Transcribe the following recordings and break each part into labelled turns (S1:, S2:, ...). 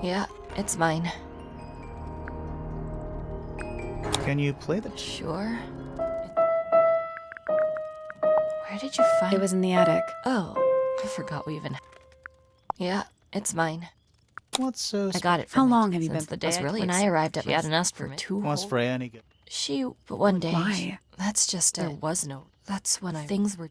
S1: Yeah, it's mine.
S2: Can you play the...
S1: Sure. Where did you find...
S3: It was in the attic.
S1: Oh, I forgot we even... Yeah, it's mine.
S2: What's so...
S1: I got it from
S3: How long have you
S1: since
S3: been...
S1: the day when I arrived at... She hadn't asked for 2
S2: What's
S1: whole...
S2: Freya any good?
S1: But one day...
S3: Why?
S1: That's just it. There was no... That's when things were...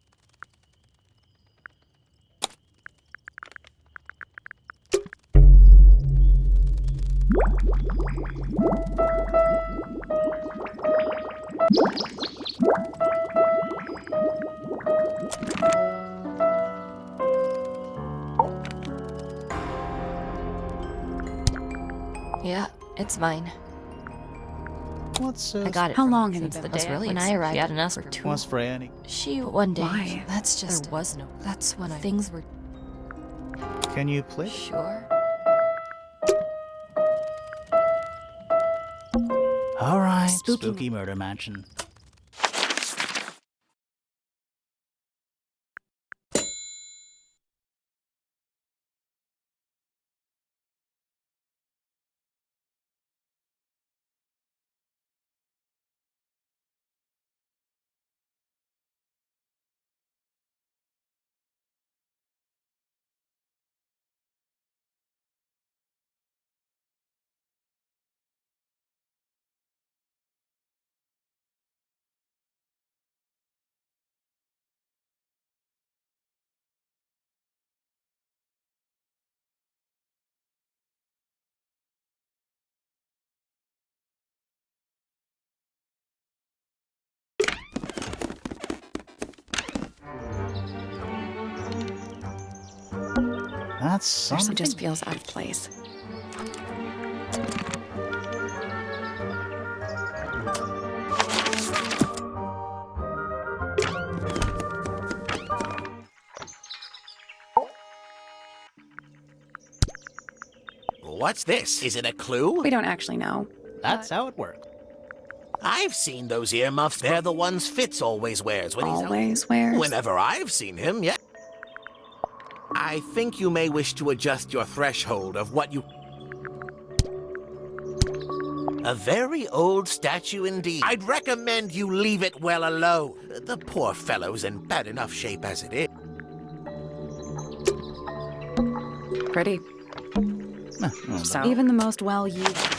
S1: Yeah, it's mine.
S2: What's so...
S1: I got it
S3: How
S1: from
S3: long have you
S1: since
S3: been...
S1: the day when I arrived. She hadn't asked for 2
S2: What's Freya any...
S1: one day...
S3: Why?
S1: That's just... There was no... That's when things were...
S2: Can you play...
S1: Sure.
S2: Alright, spooky murder mansion. That's something.
S3: It just feels out of place.
S4: What's this? Is it a clue?
S3: We don't actually know.
S2: That's how it works.
S4: I've seen those earmuffs. They're the ones Fitz always wears when he's out.
S3: Always wears.
S4: Whenever I've seen him, yeah. I think you may wish to adjust your threshold of what you... A very old statue indeed. I'd recommend you leave it well alone. The poor fellow's in bad enough shape as it is.
S3: Pretty.
S2: So,
S3: Even the most well-used...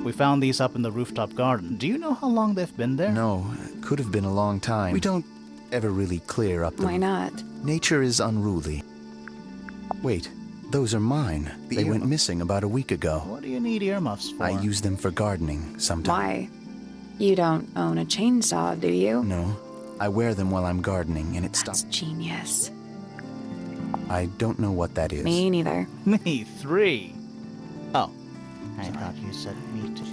S2: we found these up in the rooftop garden. Do you know how long they've been there?
S5: No, could have been a long time. We don't ever really clear up the...
S3: Why not?
S5: Nature is unruly. Wait, those are mine. They went missing about a week ago.
S2: What do you need earmuffs for?
S5: I use them for gardening sometimes.
S3: Why? You don't own a chainsaw, do you?
S5: No, I wear them while I'm gardening, and it
S3: That's
S5: stops.
S3: genius.
S5: I don't know what that is.
S3: Me neither.
S2: Me 3. Oh, I thought you said me 2.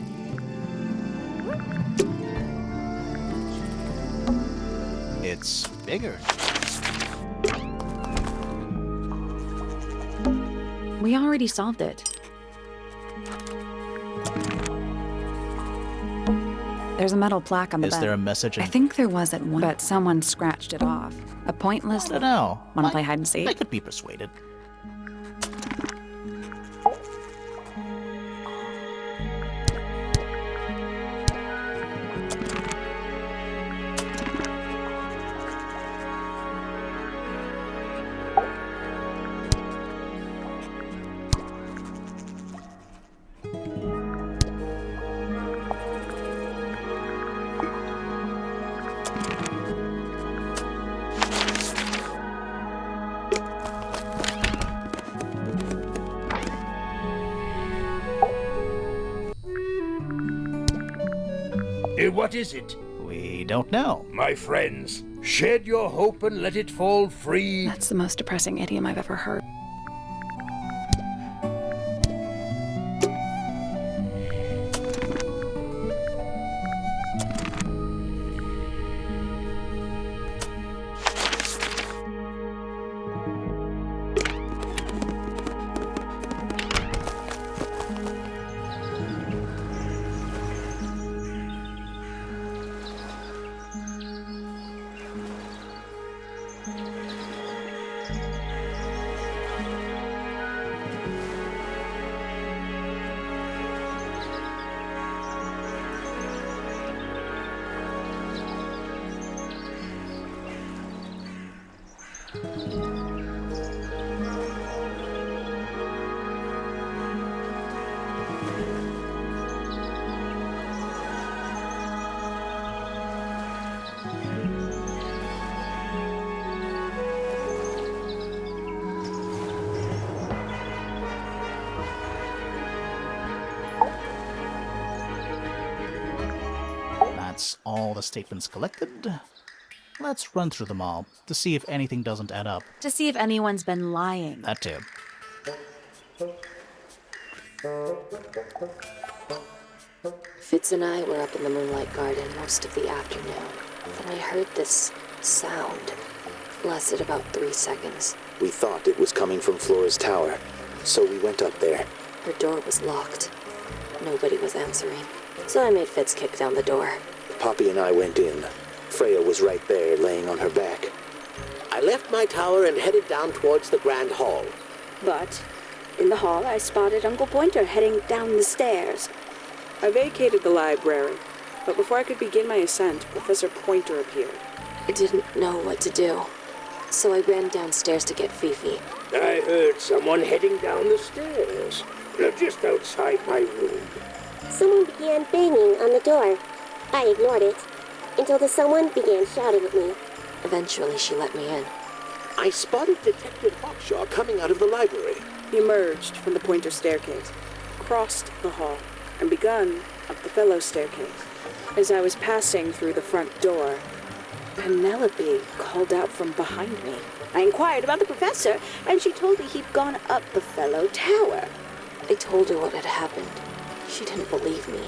S2: It's bigger.
S3: We already solved it. There's a metal plaque on the
S2: Is
S3: bed.
S2: there a message?
S3: I think there was at one, but someone scratched it off. A pointless...
S2: I don't know.
S3: Want to play hide and seek?
S2: I could be persuaded.
S6: What is it?
S2: We don't know.
S6: My friends, shed your hope and let it fall free.
S3: That's the most depressing idiom I've ever heard.
S2: That's all the statements collected. Let's run through them all to see if anything doesn't add up.
S3: To see if anyone's been lying.
S2: That too.
S1: Fitz and I were up in the Moonlight Garden most of the afternoon. Then I heard this sound. Lasted about 3 seconds.
S5: We thought it was coming from Flora's tower, so we went up there.
S1: Her door was locked. Nobody was answering. So I made Fitz kick down the door.
S5: Poppy and I went in. Freya was right there, laying on her back.
S4: I left my tower and headed down towards the Grand Hall.
S7: But in the hall, I spotted Uncle Pointer heading down the stairs. I vacated the library, but before I could begin my ascent, Professor Pointer appeared.
S1: I didn't know what to do. So I ran downstairs to get Fifi.
S6: I heard someone heading down the stairs. Just outside my room.
S8: Someone began banging on the door. I ignored it until the someone began shouting at me.
S1: Eventually, she let me in.
S4: I spotted Detective Hawkshaw coming out of the library.
S7: He emerged from the Pointer staircase, crossed the hall, and begun up the fellow staircase. As I was passing through the front door, Penelope called out from behind me. I inquired about the professor, and she told me he'd gone up the fellow tower.
S1: I told her what had happened. She didn't believe me.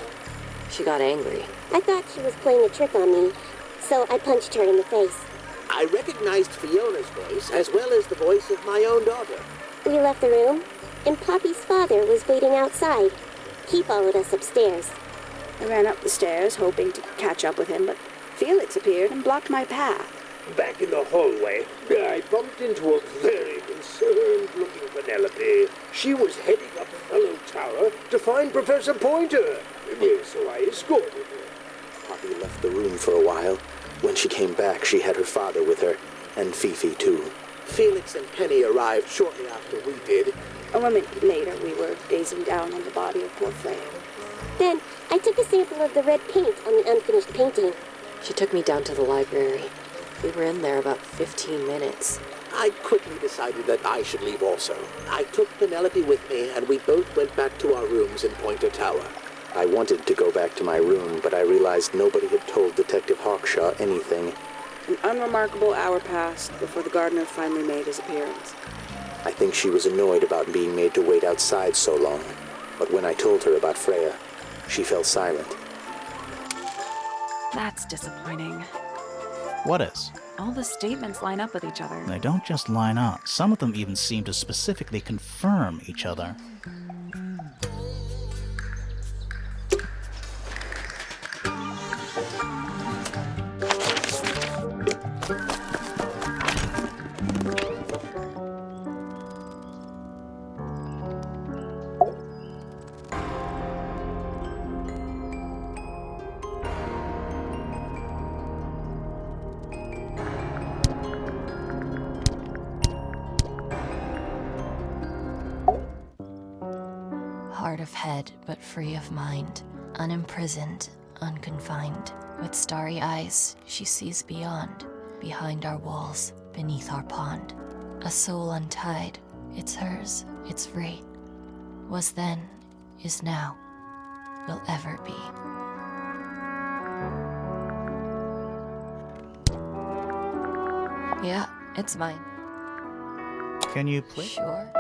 S1: She got angry.
S8: I thought she was playing a trick on me, so I punched her in the face.
S4: I recognized Fiona's voice as well as the voice of my own daughter.
S8: We left the room, and Poppy's father was waiting outside. He followed us upstairs.
S7: I ran up the stairs, hoping to catch up with him, but Felix appeared and blocked my path.
S6: Back in the hallway, I bumped into a very concerned-looking Penelope. She was heading up the fellow tower to find Professor Pointer. So I escorted her.
S5: Poppy left the room for a while. When she came back, she had her father with her, and Fifi too.
S4: Felix and Penny arrived shortly after we did.
S7: A moment later, we were gazing down on the body of poor Freya.
S8: Then I took a sample of the red paint on the unfinished painting.
S1: She took me down to the library. We were in there about 15 minutes.
S4: I quickly decided that I should leave also. I took Penelope with me, and we both went back to our rooms in Pointer Tower.
S5: I wanted to go back to my room, but I realized nobody had told Detective Hawkshaw anything.
S7: An unremarkable hour passed before the gardener finally made his appearance.
S5: I think she was annoyed about being made to wait outside so long. But when I told her about Freya, she fell silent.
S3: That's disappointing.
S2: What is?
S3: All the statements line up with each other.
S2: They don't just line up. Some of them even seem to specifically confirm each other.
S1: Hard of head, but free of mind. Unimprisoned, unconfined. With starry eyes, she sees beyond. Behind our walls, beneath our pond. A soul untied, it's hers, it's free. Was then, is now, will ever be. Yeah, it's mine.
S2: Can you play?
S1: Sure.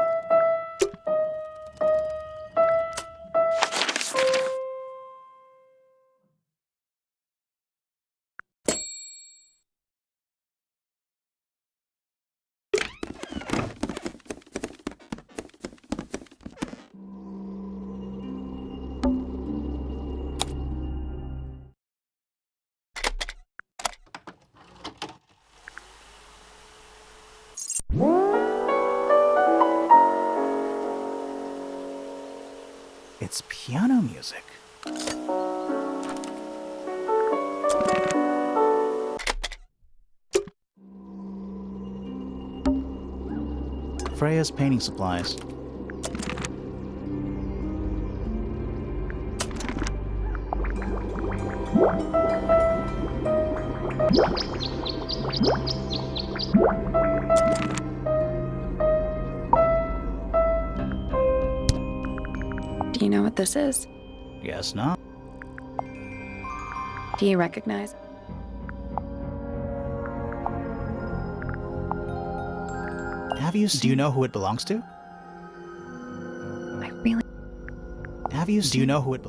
S2: It's piano music. Freya's painting supplies.
S3: Do you know what this is?
S2: Guess not.
S3: Do you recognize it?
S2: Have you seen... Do you know who it belongs to?
S3: I really
S2: Do you know who it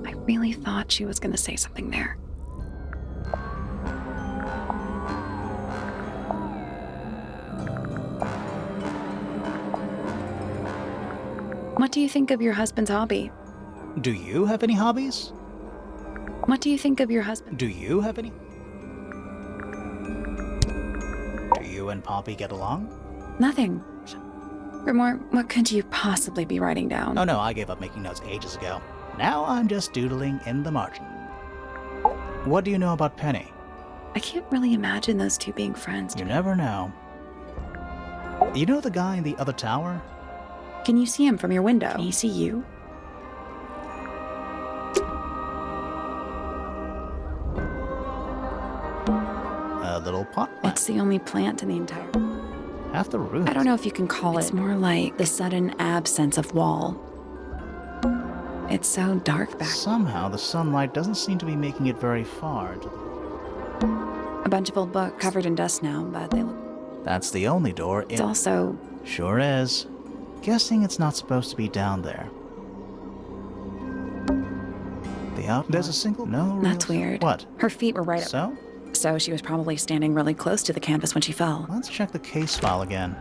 S3: I really thought she was going to say something there. What do you think of your husband's hobby?
S2: Do you have any hobbies?
S3: What do you think of your husband?
S2: Do you have any? Do you and Poppy get along?
S3: Nothing. Grimoire, what could you possibly be writing down?
S2: Oh no, I gave up making notes ages ago. Now I'm just doodling in the margin. What do you know about Penny?
S3: I can't really imagine those two being friends.
S2: You never know. You know the guy in the other tower?
S3: Can you see him from your window? Can he see you?
S2: A little pot plant.
S3: It's the only plant in the entire...
S2: Half the roof.
S3: I don't know if you can call it. It's more like the sudden absence of wall. It's so dark back.
S2: Somehow the sunlight doesn't seem to be making it very far into the...
S3: A bunch of old books covered in dust now, but they look...
S2: That's the only door in...
S3: It's also...
S2: Sure is. Guessing it's not supposed to be down there. The outline... There's a single... No.
S3: That's weird.
S2: What?
S3: Her feet were right up.
S2: So
S3: she was probably standing really close to the canvas when she fell.
S2: Let's check the case file again.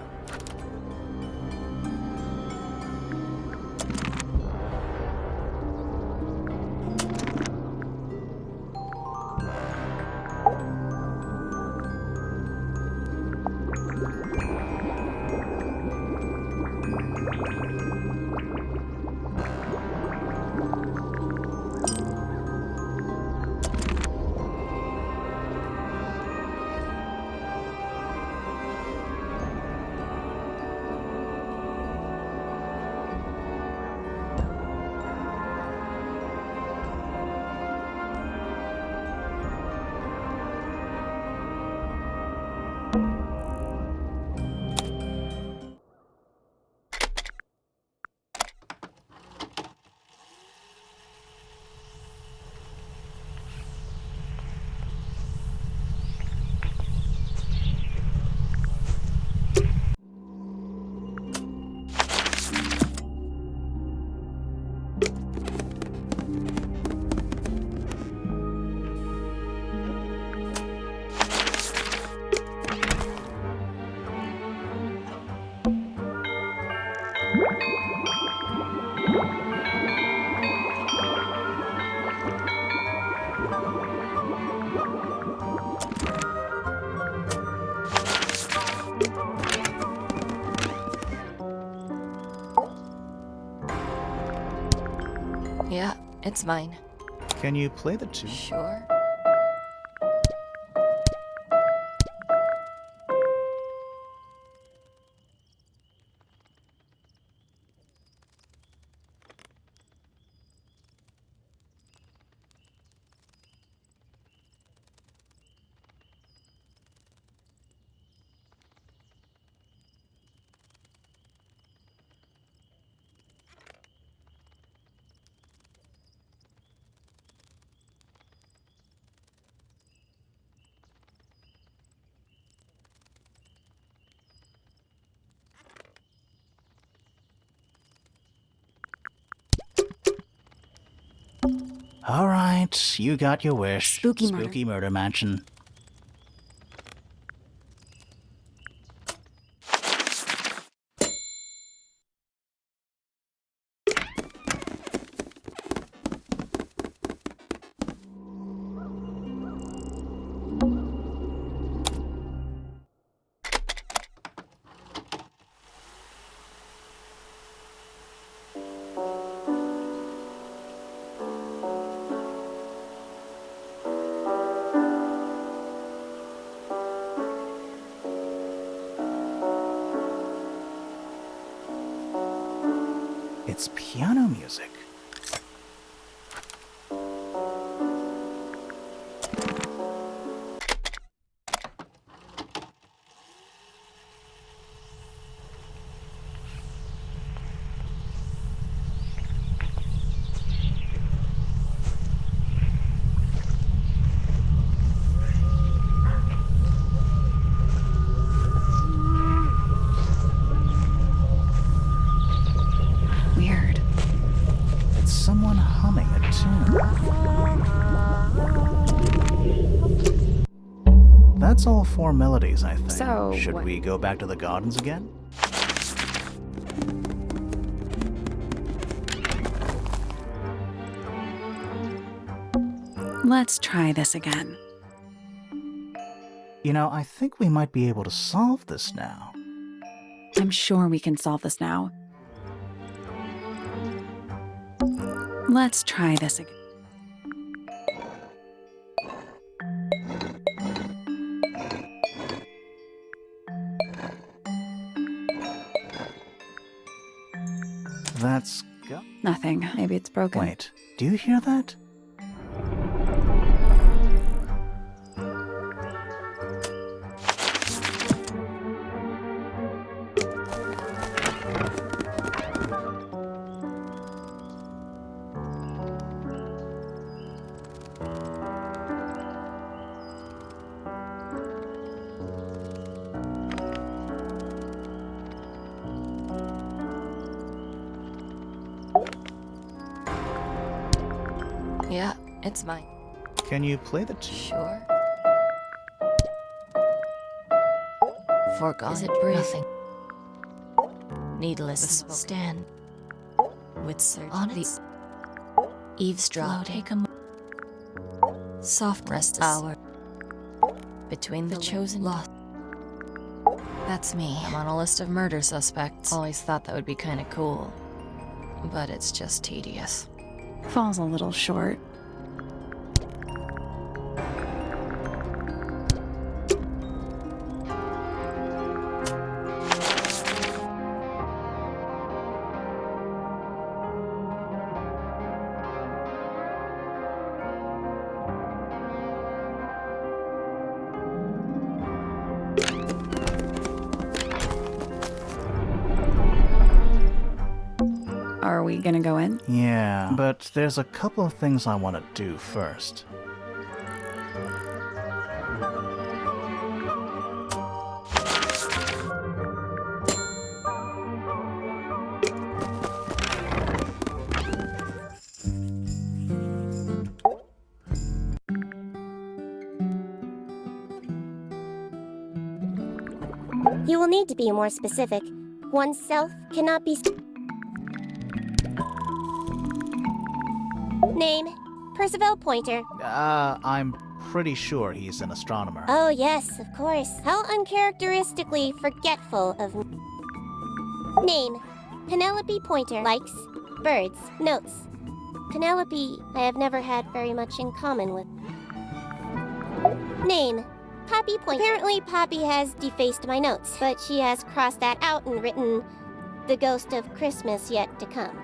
S1: Yeah, it's mine.
S2: Can you play the tune?
S1: Sure.
S2: All right, you got your wish.
S3: Spooky
S2: murder mansion. It's piano music.
S3: Weird.
S2: It's someone humming a tune. That's all 4 melodies, I think.
S3: So,
S2: should
S3: what-
S2: we go back to the gardens again?
S3: Let's try this again.
S2: You know, I think we might be able to solve this now.
S3: I'm sure we can solve this now. Let's try this again.
S2: That's
S3: Nothing. Maybe it's broken.
S2: Wait, do you hear that?
S1: Yeah, it's mine.
S2: Can you play the tune?
S1: Sure. Forgone. Is it breathing? Needless stand. With surge on the eavesdrop. Take a soft rest hour. Between the chosen lost. That's me. I'm on a list of murder suspects. Always thought that would be kind of cool. But it's just tedious.
S3: Falls a little short. Are we gonna go in?
S2: Yeah, but there's a couple of things I want to do first.
S8: You will need to be more specific. Oneself cannot be... Name, Percival Pointer.
S2: I'm pretty sure he's an astronomer.
S8: Oh yes, of course. How uncharacteristically forgetful of me. Name, Penelope Pointer. Likes, birds, notes. Penelope, I have never had very much in common with. Name, Poppy Pointer. Apparently Poppy has defaced my notes, but she has crossed that out and written, "The ghost of Christmas yet to come."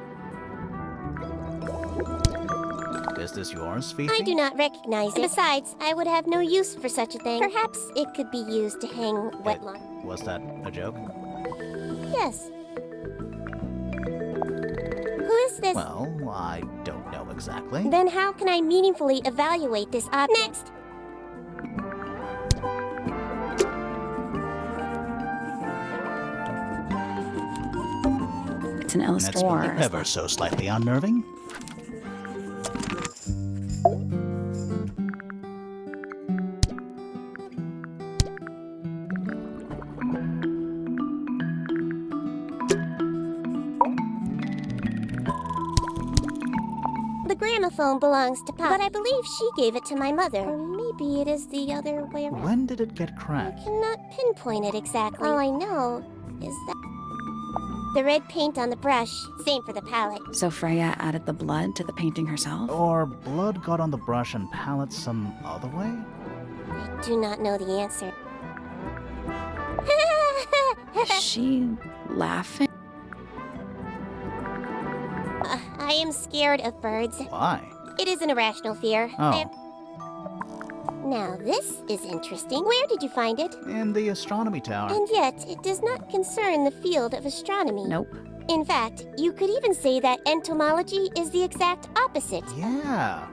S2: Is this yours, Fifi?
S8: I do not recognize it. Besides, I would have no use for such a thing. Perhaps it could be used to hang wet lawn.
S2: Was that a joke?
S8: Yes. Who is this?
S2: Well, I don't know exactly.
S8: Then how can I meaningfully evaluate this object? Next!
S3: It's an
S2: That's
S3: illustration.
S2: ever so slightly unnerving.
S8: The gramophone belongs to Pop, but I believe she gave it to my mother. Or maybe it is the other way around.
S2: When did it get
S8: I
S2: cracked?
S8: cannot pinpoint it exactly. All I know is that the red paint on the brush, same for the palette.
S3: So Freya added the blood to the painting herself?
S2: Or blood got on the brush and palette some other way?
S8: I do not know the answer.
S3: Is she laughing?
S8: am scared of birds.
S2: Why?
S8: It is an irrational fear.
S2: Oh,
S8: Now, this is interesting. Where did you find it?
S2: in the astronomy tower.
S8: And yet, it does not concern the field of astronomy.
S3: Nope.
S8: In fact, you could even say that entomology is the exact opposite.
S2: Yeah.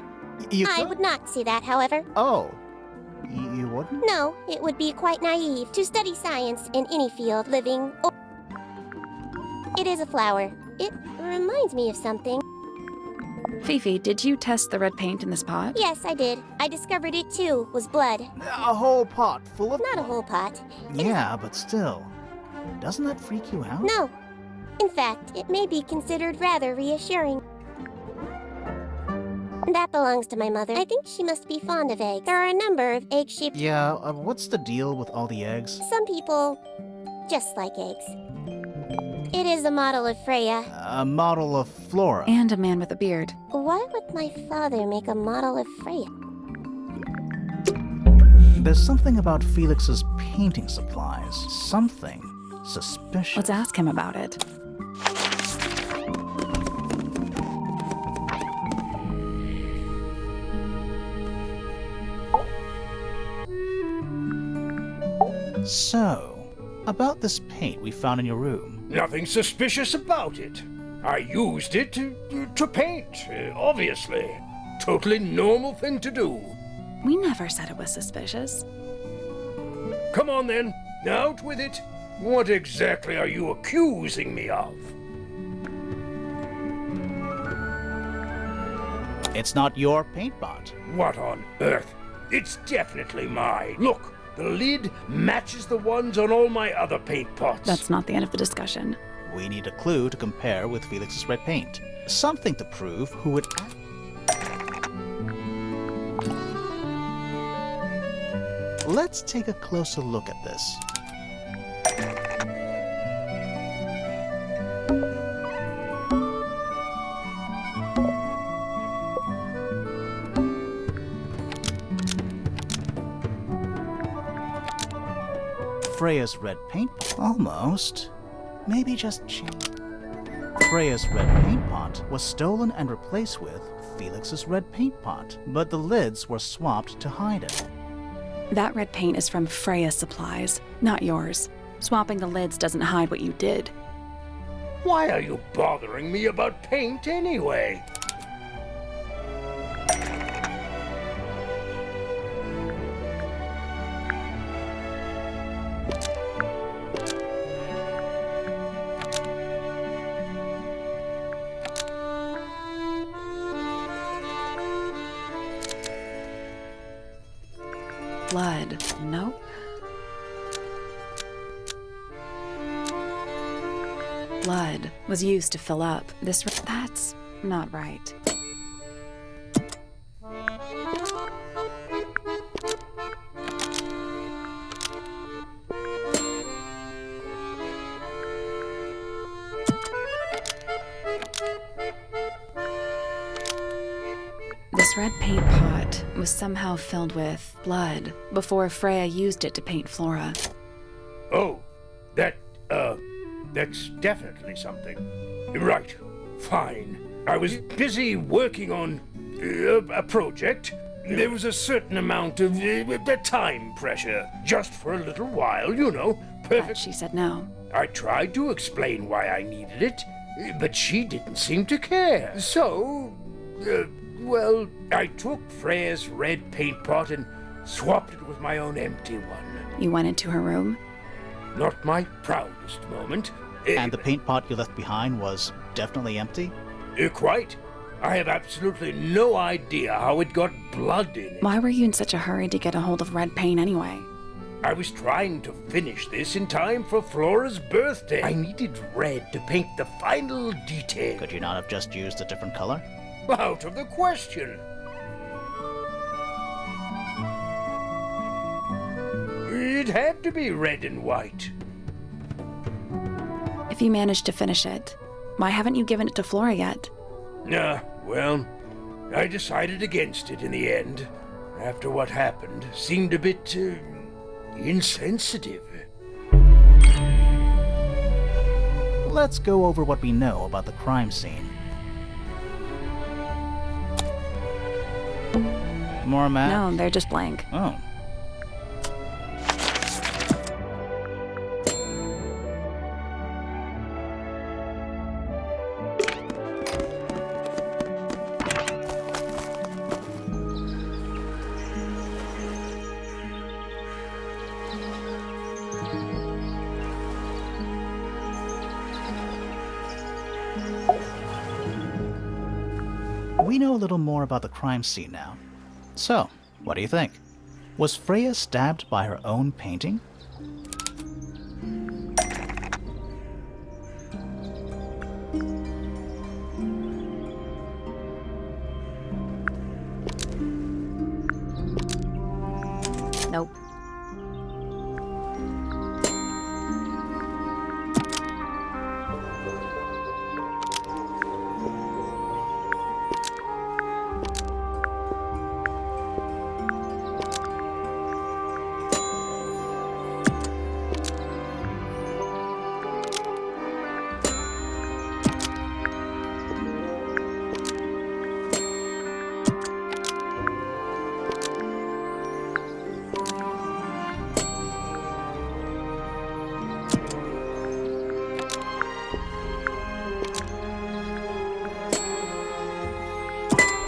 S2: You
S8: I
S2: could-
S8: would not say that, however.
S2: Oh. You wouldn't?
S8: No, it would be quite naive to study science in any field, living or... It is a flower. It reminds me of something.
S3: Fifi, did you test the red paint in this pot?
S8: Yes, I did. I discovered it too, was blood.
S2: A whole pot full of...
S8: Not a whole pot.
S2: Yeah, but still. Doesn't that freak you out?
S8: No. In fact, it may be considered rather reassuring. That belongs to my mother. I think she must be fond of eggs. There are a number of egg-shaped...
S2: Yeah, what's the deal with all the eggs?
S8: Some people just like eggs. It is a model of Freya.
S2: A model of Flora.
S3: And a man with a beard.
S8: Why would my father make a model of Freya?
S2: There's something about Felix's painting supplies. Something suspicious.
S3: Let's ask him about it.
S2: So, about this paint we found in your room.
S6: Nothing suspicious about it. I used it to paint, obviously. Totally normal thing to do.
S3: We never said it was suspicious.
S6: Come on then, out with it. What exactly are you accusing me of?
S2: It's not your paint pot.
S6: What on earth? It's definitely mine. Look, the lid matches the ones on all my other paint pots.
S3: That's not the end of the discussion.
S2: We need a clue to compare with Felix's red paint. Something to prove who would... Let's take a closer look at this. Freya's red paint pot. Almost. Maybe just Freya's red paint pot was stolen and replaced with Felix's red paint pot, but the lids were swapped to hide it.
S3: That red paint is from Freya's supplies, not yours. Swapping the lids doesn't hide what you did.
S6: Why are you bothering me about paint anyway?
S3: Blood. Nope. Blood was used to fill up this. That's not right. This red paint pot was somehow filled with blood before Freya used it to paint Flora.
S6: Oh, that's definitely something. Right, fine. I was busy working on a project. There was a certain amount of time pressure. Just for a little while, you know.
S3: But
S6: Perfect.
S3: she said no.
S6: I tried to explain why I needed it, but she didn't seem to care. So, well, I took Freya's red paint pot and swapped it with my own empty one.
S3: You went into her room?
S6: Not my proudest moment.
S2: And the paint pot you left behind was definitely empty?
S6: Quite. I have absolutely no idea how it got blood in it.
S3: Why were you in such a hurry to get a hold of red paint anyway?
S6: I was trying to finish this in time for Flora's birthday. I needed red to paint the final detail.
S2: Could you not have just used a different color?
S6: Out of the question. It had to be red and white.
S3: If you managed to finish it, why haven't you given it to Flora yet?
S6: Well, I decided against it in the end. After what happened, seemed a bit, insensitive.
S2: Let's go over what we know about the crime scene. more map?
S3: No, they're just blank.
S2: Oh. We know a little more about the crime scene now. So, what do you think? Was Freya stabbed by her own painting?
S3: Nope.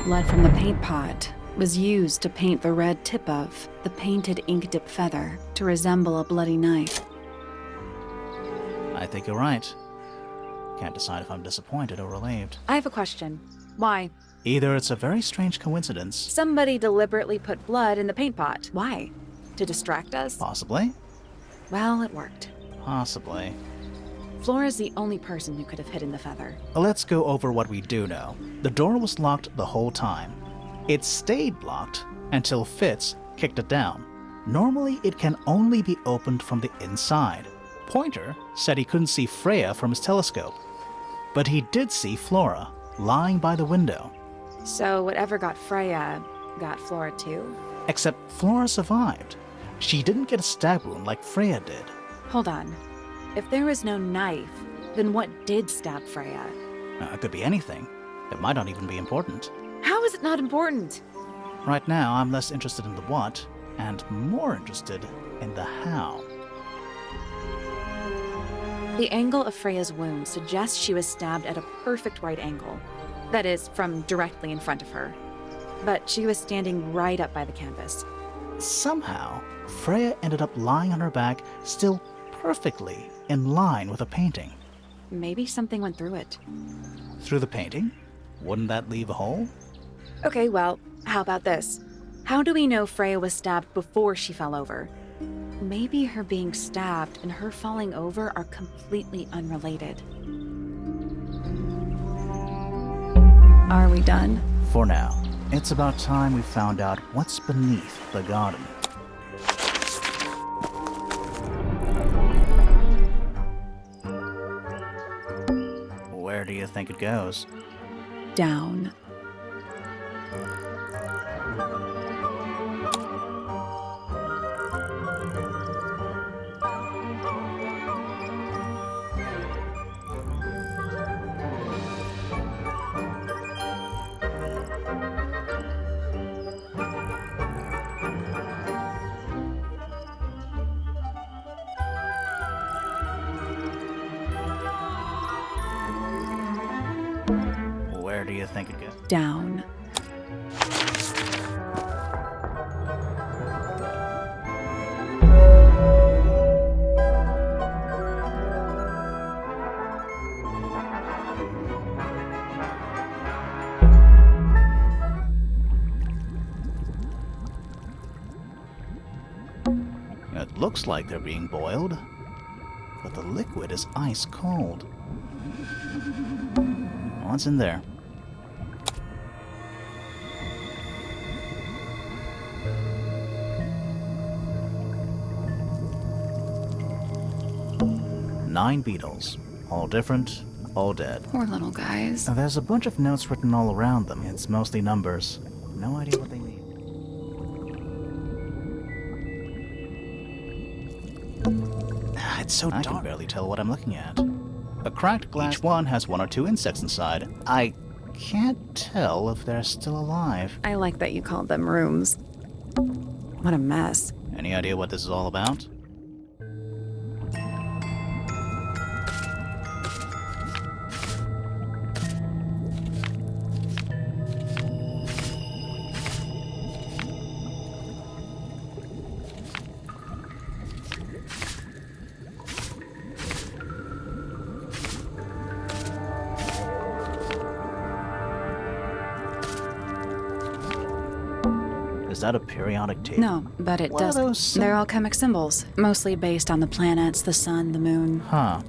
S3: Blood from the paint pot was used to paint the red tip of the painted ink dip feather to resemble a bloody knife.
S2: I think you're right. Can't decide if I'm disappointed or relieved.
S3: I have a question. Why?
S2: Either it's a very strange coincidence,
S3: Somebody deliberately put blood in the paint pot. Why? To distract us?
S2: possibly,
S3: Well, it worked.
S2: possibly.
S3: Flora's the only person who could have hidden the feather.
S2: Let's go over what we do know. The door was locked the whole time. It stayed locked until Fitz kicked it down. Normally, it can only be opened from the inside. Pointer said he couldn't see Freya from his telescope, but he did see Flora lying by the window.
S3: So whatever got Freya got Flora too?
S2: Except Flora survived. She didn't get a stab wound like Freya did.
S3: Hold on. If there was no knife, then what did stab Freya?
S2: It could be anything. It might not even be important.
S3: How is it not important?
S2: Right now, I'm less interested in the what and more interested in the how.
S3: The angle of Freya's wound suggests she was stabbed at a perfect right angle. That is, from directly in front of her. But she was standing right up by the canvas.
S2: Somehow, Freya ended up lying on her back, still perfectly in line with a painting.
S3: Maybe something went through it.
S2: Through the painting? Wouldn't that leave a hole?
S3: Okay, well, how about this? How do we know Freya was stabbed before she fell over? Maybe her being stabbed and her falling over are completely unrelated. Are we done?
S2: For now, it's about time we found out what's beneath the garden. Where do you think it goes?
S3: Down.
S2: Where do you think it goes?
S3: Down.
S2: It looks like they're being boiled, but the liquid is ice cold. What's in there? Nine beetles, all different, all dead.
S3: Poor little guys.
S2: Now, there's a bunch of notes written all around them. It's mostly numbers. No idea what they mean. It's so dark. I can barely tell what I'm looking at. A cracked glass. Each one has one or two insects inside. I can't tell if they're still alive.
S3: I like that you called them rooms. What a mess.
S2: Any idea what this is all about? Is that a periodic table?
S3: No, but it
S2: What are
S3: does.
S2: those
S3: They're alchemic symbols, mostly based on the planets, the sun, the moon.
S2: Huh.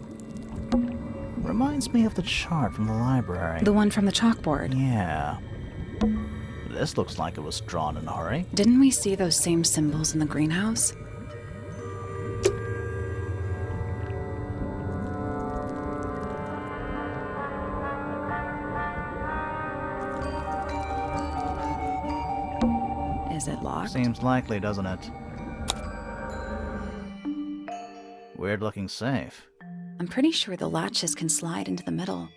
S2: Reminds me of the chart from the library.
S3: The one from the chalkboard.
S2: Yeah. This looks like it was drawn in a hurry.
S3: Didn't we see those same symbols in the greenhouse? Is it locked?
S2: Seems likely, doesn't it? Weird looking safe.
S3: I'm pretty sure the latches can slide into the middle.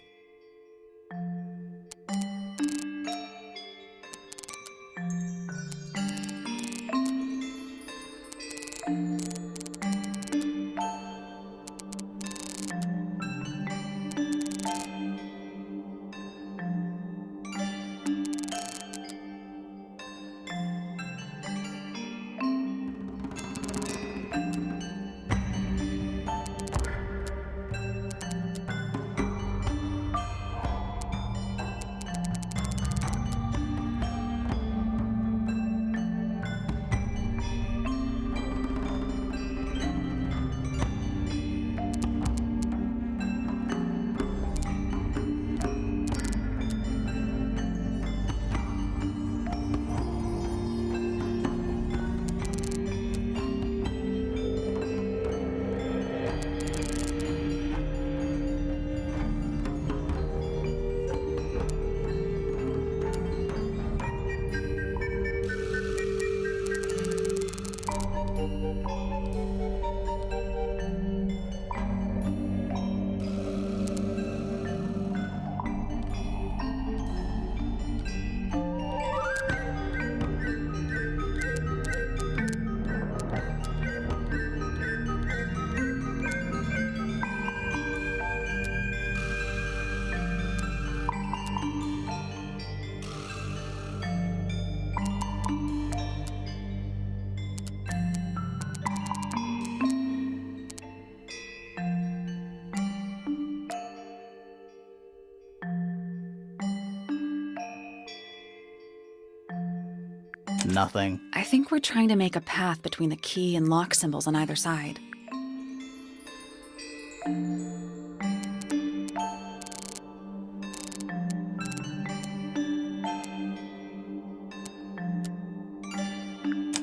S2: Nothing.
S3: I think we're trying to make a path between the key and lock symbols on either side.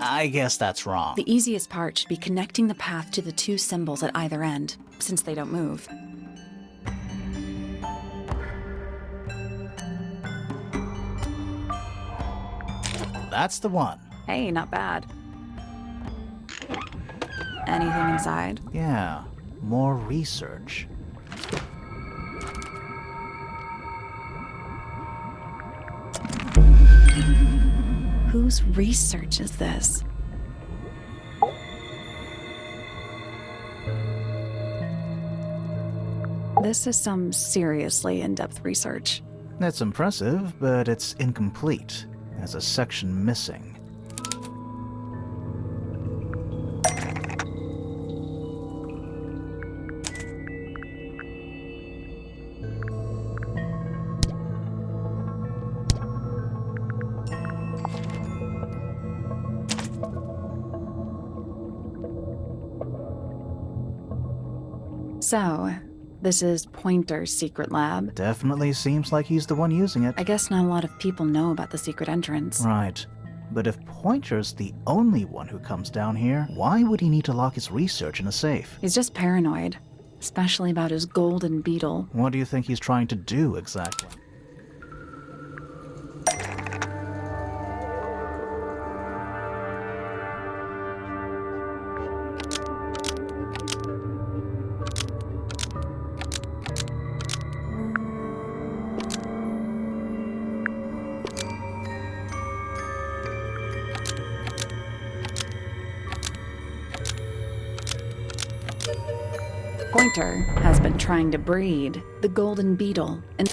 S2: I guess that's wrong.
S3: The easiest part should be connecting the path to the two symbols at either end, since they don't move.
S2: That's the one.
S3: Hey, not bad. Anything inside?
S2: Yeah, more research.
S3: Whose research is this? This is some seriously in-depth research.
S2: It's impressive, but it's incomplete. There's a section missing.
S3: So, this is Pointer's secret lab.
S2: Definitely seems like he's the one using it.
S3: I guess not a lot of people know about the secret entrance.
S2: Right. But if Pointer's the only one who comes down here, why would he need to lock his research in a safe?
S3: He's just paranoid, especially about his golden beetle.
S2: What do you think he's trying to do exactly?
S3: Pointer has been trying to breed the golden beetle, and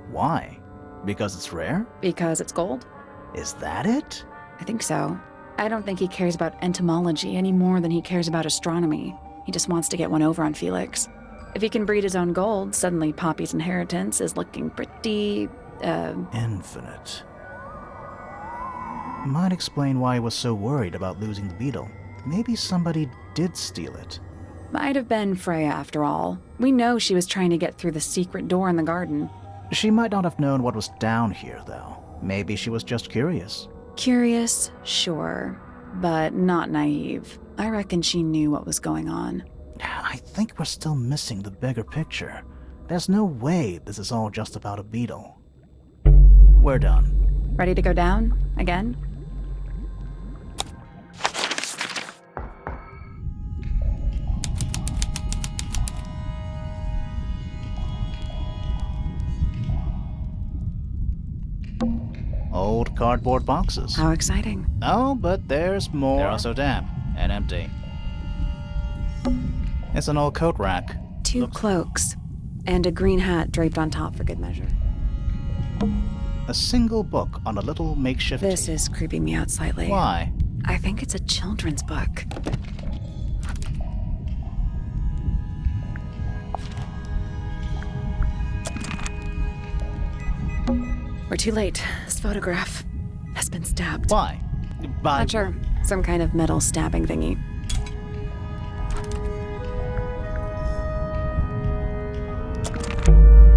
S2: Why? Because it's rare?
S3: because it's gold?
S2: Is that it?
S3: I think so. I don't think he cares about entomology any more than he cares about astronomy. He just wants to get one over on Felix. If he can breed his own gold, suddenly Poppy's inheritance is looking pretty,
S2: Infinite. Might explain why he was so worried about losing the beetle. Maybe somebody did steal it.
S3: might have been Freya after all. We know she was trying to get through the secret door in the garden.
S2: She might not have known what was down here, though. Maybe she was just curious.
S3: Curious, sure, but not naive. I reckon she knew what was going on.
S2: I think we're still missing the bigger picture. There's no way this is all just about a beetle. We're done.
S3: Ready to go down? Again?
S2: Old cardboard boxes.
S3: How exciting.
S2: Oh, but there's more. They're also damp and empty. It's an old coat rack.
S3: Two cloaks, and a green hat draped on top for good measure.
S2: A single book on a little makeshift
S3: This
S2: table.
S3: is creeping me out slightly.
S2: Why?
S3: I think it's a children's book. We're too late. This photograph has been stabbed.
S2: Why? By
S3: Not sure. Some kind of metal stabbing thingy.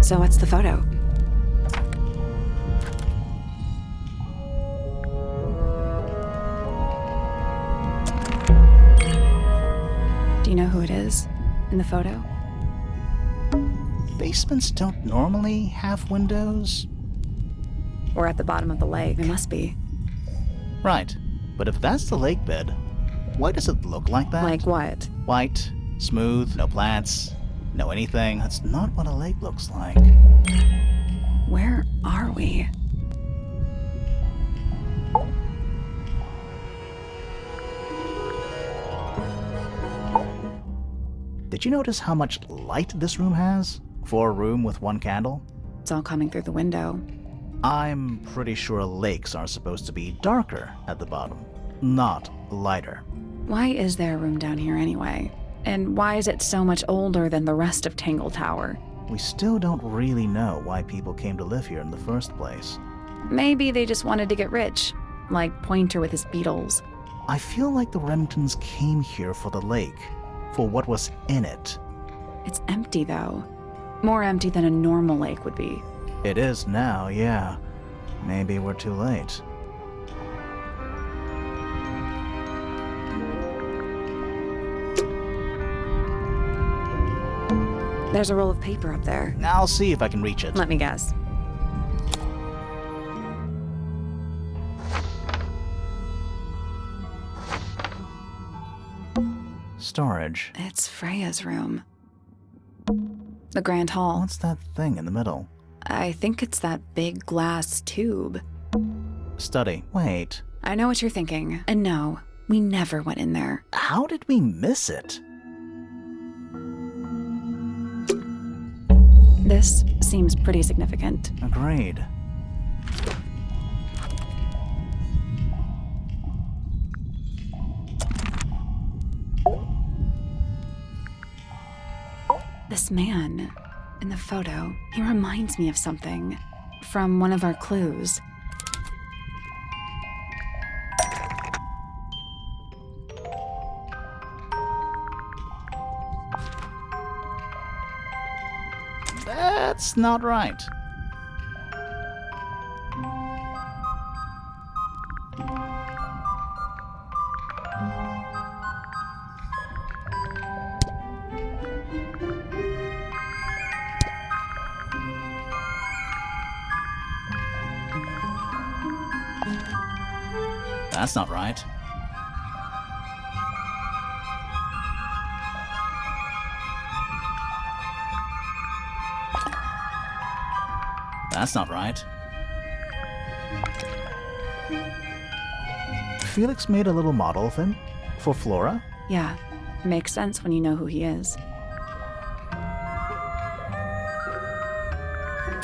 S3: So what's the photo? Do you know who it is in the photo?
S2: Basements don't normally have windows.
S3: Or at the bottom of the lake? There must be.
S2: Right. But if that's the lake bed, why does it look like that?
S3: Like what?
S2: White, smooth, no plants, no anything. That's not what a lake looks like.
S3: Where are we?
S2: Did you notice how much light this room has? For a room with one candle?
S3: It's all coming through the window.
S2: I'm pretty sure lakes are supposed to be darker at the bottom, not lighter.
S3: Why is there a room down here anyway? And why is it so much older than the rest of Tangle Tower?
S2: We still don't really know why people came to live here in the first place.
S3: Maybe they just wanted to get rich, like Pointer with his beetles.
S2: I feel like the Remingtons came here for the lake, for what was in it.
S3: It's empty though. More empty than a normal lake would be.
S2: It is now, yeah. Maybe we're too late.
S3: There's a roll of paper up there.
S2: I'll see if I can reach it.
S3: Let me guess.
S2: Storage.
S3: It's Freya's room. The Grand Hall.
S2: What's that thing in the middle?
S3: I think it's that big glass tube.
S2: Study. Wait.
S3: I know what you're thinking. And no, we never went in there.
S2: How did we miss it?
S3: This seems pretty significant.
S2: Agreed.
S3: This man in the photo, he reminds me of something from one of our clues.
S2: That's not right. That's not right. That's not right. Felix made a little model of him for Flora.
S3: Yeah, makes sense when you know who he is.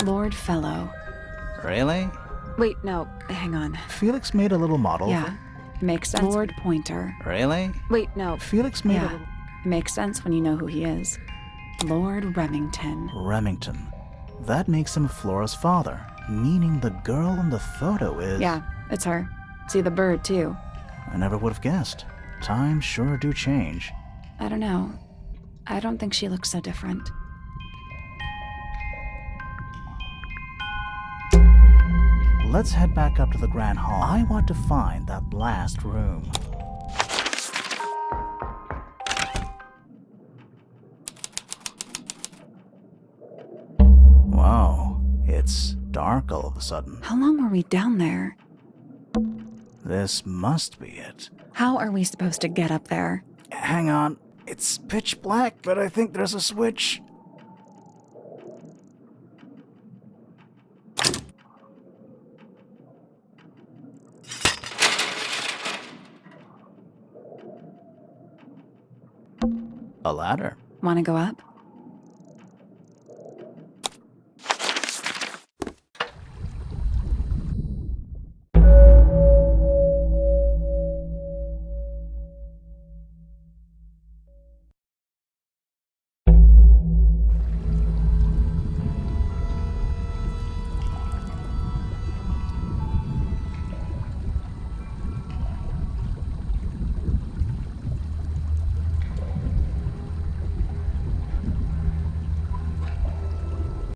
S3: Lord Fellow.
S2: Really?
S3: Wait, no, hang on.
S2: Felix made a little model.
S3: Yeah, makes sense. Lord Pointer.
S2: Really?
S3: Wait, no.
S2: Felix made a
S3: Yeah,
S2: little...
S3: makes sense when you know who he is. Lord Remington.
S2: Remington. That makes him Flora's father, meaning the girl in the photo is...
S3: Yeah, it's her. See the bird, too.
S2: I never would have guessed. Times sure do change.
S3: I don't know. I don't think she looks so different.
S2: Let's head back up to the Grand Hall. I want to find that last room. Wow, it's dark all of a sudden.
S3: How long were we down there?
S2: This must be it.
S3: How are we supposed to get up there?
S2: Hang on, it's pitch black, but I think there's a switch. A ladder.
S3: Want to go up?